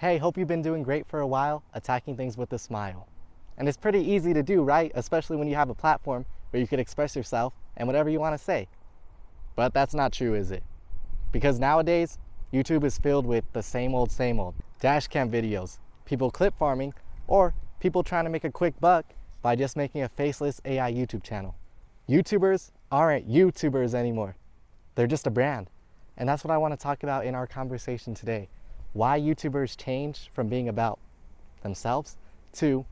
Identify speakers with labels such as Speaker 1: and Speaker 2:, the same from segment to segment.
Speaker 1: Hey, hope you've been doing great for a while, attacking things with a smile. And it's pretty easy to do, right? Especially when you have a platform where you could express yourself and whatever you want to say. But that's not true, is it? Because nowadays, YouTube is filled with the same old dash cam videos, people clip farming, or people trying to make a quick buck by just making a faceless AI YouTube channel. YouTubers aren't YouTubers anymore. They're just a brand. And that's what I want to talk about in our conversation today. Why YouTubers changed from being about themselves to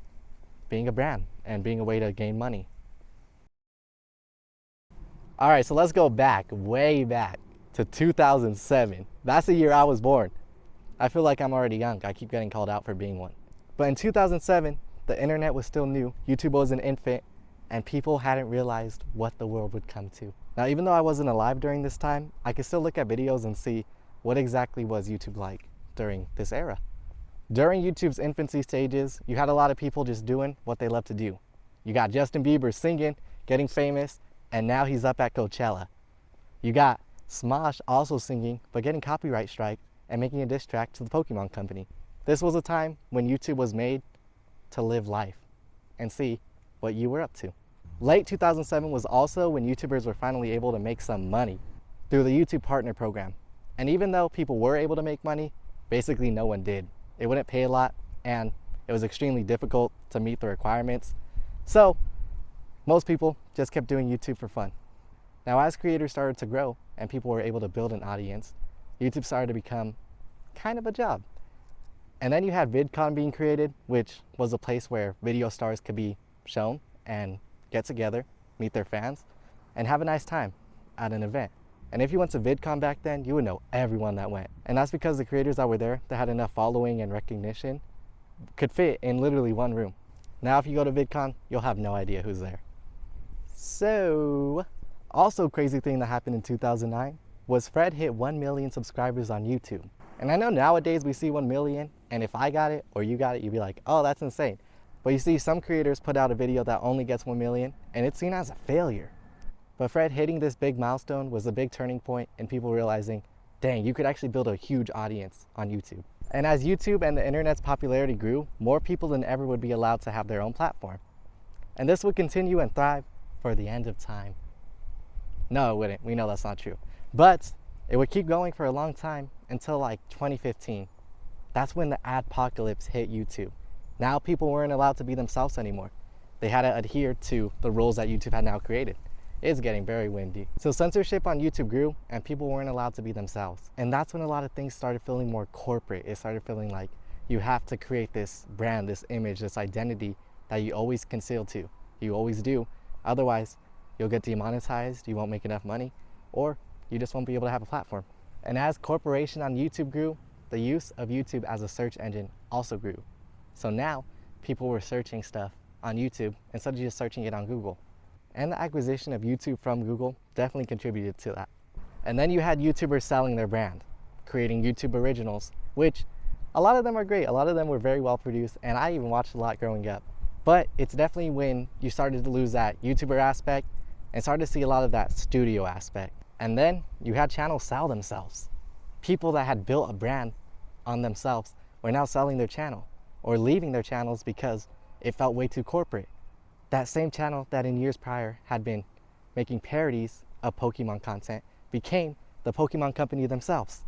Speaker 1: being a brand and being a way to gain money. All right, so let's go back, way back to 2007. That's the year I was born. I feel like I'm already young. I keep getting called out for being one. But in 2007, the internet was still new. YouTube was an infant, and people hadn't realized what the world would come to. Now, even though I wasn't alive during this time, I could still look at videos and see what exactly was YouTube like during this era. During YouTube's infancy stages, you had a lot of people just doing what they love to do. You got Justin Bieber singing, getting famous, and now he's up at Coachella. You got Smosh also singing, but getting copyright strike and making a diss track to the Pokemon Company. This was a time when YouTube was made to live life and see what you were up to. Late 2007 was also when YouTubers were finally able to make some money through the YouTube Partner Program. And even though people were able to make money, basically no one did. It wouldn't pay a lot, and it was extremely difficult to meet the requirements. So most people just kept doing YouTube for fun. Now, as creators started to grow and people were able to build an audience, YouTube started to become kind of a job. And then you had VidCon being created, which was a place where video stars could be shown and get together, meet their fans, and have a nice time at an event. And if you went to VidCon back then, you would know everyone that went. And that's because the creators that were there that had enough following and recognition could fit in literally one room. Now, if you go to VidCon, you'll have no idea who's there. So, also crazy thing that happened in 2009 was Fred hit 1 million subscribers on YouTube. And I know nowadays we see 1 million, and if I got it or you got it, you'd be like, oh, that's insane. But you see, some creators put out a video that only gets 1 million, and it's seen as a failure. But Fred hitting this big milestone was a big turning point in people realizing, dang, you could actually build a huge audience on YouTube. And as YouTube and the internet's popularity grew, more people than ever would be allowed to have their own platform. And this would continue and thrive for the end of time. No, it wouldn't. We know that's not true. But it would keep going for a long time until like 2015. That's when the adpocalypse hit YouTube. Now people weren't allowed to be themselves anymore. They had to adhere to the rules that YouTube had now created. It's getting very windy. So censorship on YouTube grew and people weren't allowed to be themselves. And that's when a lot of things started feeling more corporate. It started feeling like you have to create this brand, this image, this identity that you always conceal to. You always do. Otherwise, you'll get demonetized, you won't make enough money, or you just won't be able to have a platform. And as corporation on YouTube grew, the use of YouTube as a search engine also grew. So now people were searching stuff on YouTube instead of just searching it on Google. And the acquisition of YouTube from Google definitely contributed to that. And then you had YouTubers selling their brand, creating YouTube originals, which a lot of them are great. A lot of them were very well produced, and I even watched a lot growing up. But it's definitely when you started to lose that YouTuber aspect and started to see a lot of that studio aspect. And then you had channels sell themselves. People that had built a brand on themselves were now selling their channel or leaving their channels because it felt way too corporate. That same channel that in years prior had been making parodies of Pokemon content became the Pokemon Company themselves.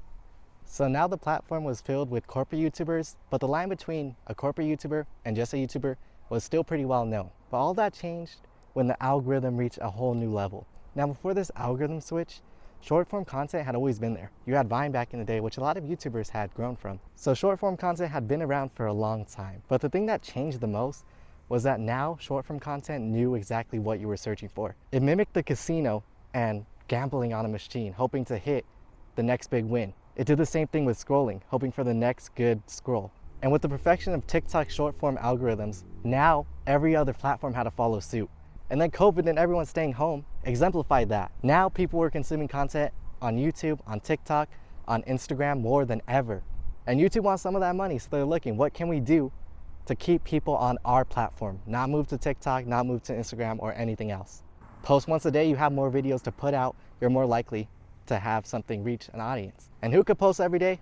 Speaker 1: So now the platform was filled with corporate YouTubers, but the line between a corporate YouTuber and just a YouTuber was still pretty well known. But all that changed when the algorithm reached a whole new level. Now, before this algorithm switch, short form content had always been there. You had Vine back in the day, which a lot of YouTubers had grown from. So short form content had been around for a long time. But the thing that changed the most was that now short form content knew exactly what you were searching for. It mimicked the casino and gambling on a machine, hoping to hit the next big win. It did the same thing with scrolling, hoping for the next good scroll. And with the perfection of TikTok short form algorithms, now every other platform had to follow suit. And then COVID and everyone staying home exemplified that. Now people were consuming content on YouTube, on TikTok, on Instagram more than ever. And YouTube wants some of that money, so they're looking, what can we do to keep people on our platform? Not move to TikTok, not move to Instagram or anything else. Post once a day, you have more videos to put out, you're more likely to have something reach an audience. And who could post every day?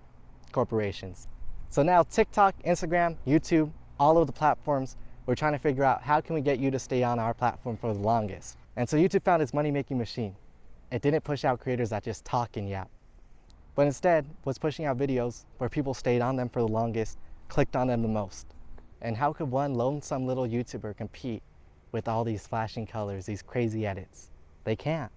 Speaker 1: Corporations. So now TikTok, Instagram, YouTube, all of the platforms, we're trying to figure out how can we get you to stay on our platform for the longest. And so YouTube found its money-making machine. It didn't push out creators that just talk and yap, but instead was pushing out videos where people stayed on them for the longest, clicked on them the most. And how could one lonesome little YouTuber compete with all these flashing colors, these crazy edits? They can't.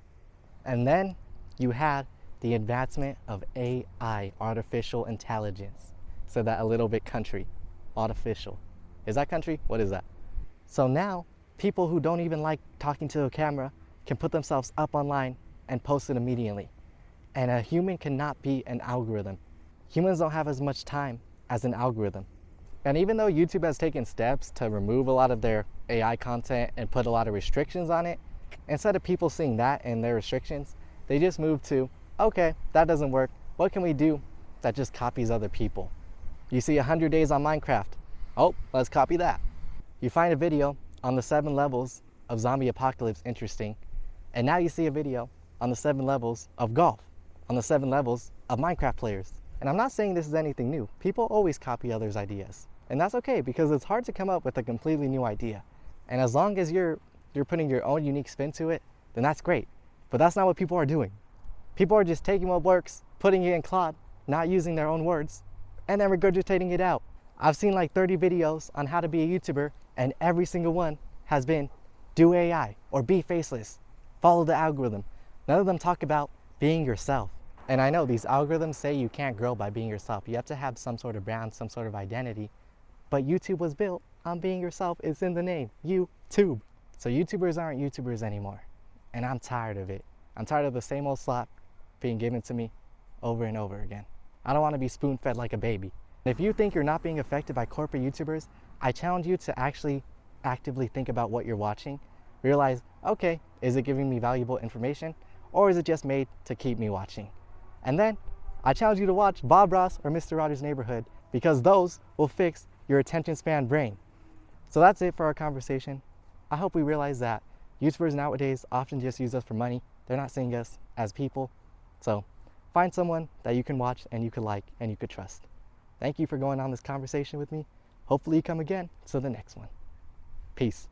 Speaker 1: And then you had the advancement of AI, artificial intelligence. Said that a little bit country, artificial. Is that country? What is that? So now, people who don't even like talking to a camera can put themselves up online and post it immediately. And a human cannot be an algorithm. Humans don't have as much time as an algorithm. And even though YouTube has taken steps to remove a lot of their AI content and put a lot of restrictions on it, instead of people seeing that in their restrictions, they just moved to, okay, that doesn't work. What can we do that just copies other people? You see 100 days on Minecraft. Oh, let's copy that. You find a video on the 7 levels of zombie apocalypse interesting, and now you see a video on the 7 levels of golf, on the 7 levels of Minecraft players. And I'm not saying this is anything new. People always copy others' ideas. And that's okay, because it's hard to come up with a completely new idea. And as long as you're putting your own unique spin to it, then that's great. But that's not what people are doing. People are just taking what works, putting it in Claude, not using their own words, and then regurgitating it out. I've seen like 30 videos on how to be a YouTuber, and every single one has been do AI or be faceless, follow the algorithm. None of them talk about being yourself. And I know these algorithms say you can't grow by being yourself. You have to have some sort of brand, some sort of identity. But YouTube was built on being yourself. It's in the name, YouTube. So YouTubers aren't YouTubers anymore. And I'm tired of it. I'm tired of the same old slop being given to me over and over again. I don't want to be spoon-fed like a baby. If you think you're not being affected by corporate YouTubers, I challenge you to actually actively think about what you're watching. Realize, okay, is it giving me valuable information, or is it just made to keep me watching? And then I challenge you to watch Bob Ross or Mr. Rogers' Neighborhood, because those will fix your attention span brain. So that's it for our conversation. I hope we realize that YouTubers nowadays often just use us for money. They're not seeing us as people. So find someone that you can watch and you could like and you could trust. Thank you for going on this conversation with me. Hopefully you come again to the next one. Peace.